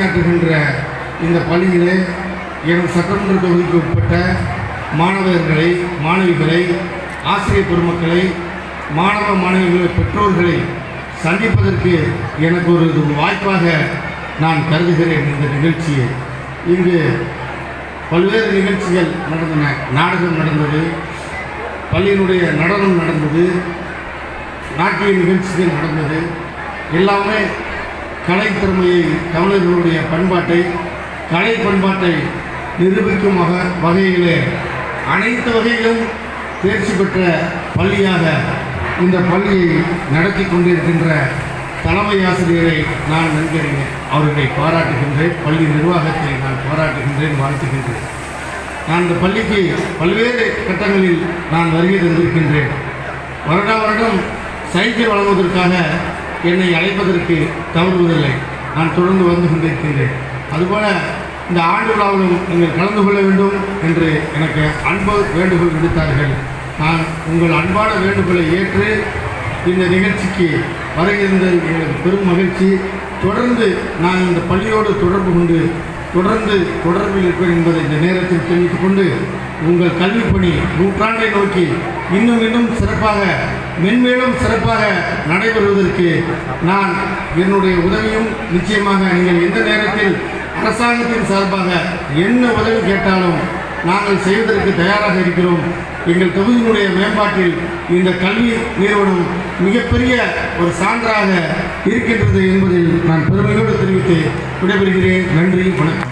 பணியாற்றுகின்ற இந்த பள்ளியிலே எனது சட்டமன்ற தொகுதிக்கு உட்பட்ட மாணவர்களை, மாணவிகளை, ஆசிரியர் பெருமக்களை, மாணவ மாணவிகளை, பெற்றோர்களை சந்திப்பதற்கு எனக்கு ஒரு வாய்ப்பாக நான் கருதுகிறேன். இந்த நிகழ்ச்சியை இங்கு பல்வேறு நிகழ்ச்சிகள் நடந்தன. நாடகம் நடந்தது, பள்ளியினுடைய நடனம் நடந்தது, நாட்டிய நிகழ்ச்சிகள் நடந்தது. எல்லாமே கலைத்திறமையை, தமிழர்களுடைய பண்பாட்டை, கலை பண்பாட்டை நிரூபிக்கும் வகையிலே அனைத்து வகையிலும் தேர்ச்சி பெற்ற பள்ளியாக இந்த பள்ளியை நடத்தி கொண்டிருக்கின்ற தலைமை ஆசிரியரை நான் நன்கிறேன், அவர்களை பாராட்டுகின்றேன். பள்ளி நிர்வாகத்தை நான் பாராட்டுகின்றேன், வாழ்த்துகின்றேன். நான் இந்த பள்ளிக்கு பல்வேறு கட்டங்களில் நான் வருகை தந்திருக்கின்றேன். வருடம் சைக்கிள் வழங்குவதற்காக என்னை அழைப்பதற்கு தவறுவதில்லை. நான் தொடர்ந்து வந்து கொண்டிருக்கின்றேன். அதுபோல இந்த ஆண்டு விழாவிலும் நீங்கள் கலந்து கொள்ள வேண்டும் என்று எனக்கு அன்பு வேண்டுகோள் விடுத்தார்கள். நான் உங்கள் அன்பான வேண்டுகோளை ஏற்று இந்த நிகழ்ச்சிக்கு வருகின்றது எனக்கு பெரும் மகிழ்ச்சி. தொடர்ந்து நான் இந்த பள்ளியோடு தொடர்பு கொண்டு தொடர்பில் இருப்பேன் என்பதை இந்த நேரத்தில் தெரிவித்துக் கொண்டு, உங்கள் கல்விப் பணி நூற்றாண்டை நோக்கி இன்னும் சிறப்பாக, மென்மேலும் சிறப்பாக நடைபெறுவதற்கு நான் என்னுடைய உதவியும் நிச்சயமாக, நீங்கள் எந்த நேரத்தில் அரசாங்கத்தின் சார்பாக என்ன உதவி கேட்டாலும் நாங்கள் செய்வதற்கு தயாராக இருக்கிறோம். எங்கள் தொகுதியினுடைய மேம்பாட்டில் இந்த கல்வி நிறுவனம் மிகப்பெரிய ஒரு சான்றாக இருக்கின்றது என்பதில் நான் பெருமையோடு தெரிவித்து விடைபெறுகிறேன். நன்றி, வணக்கம்.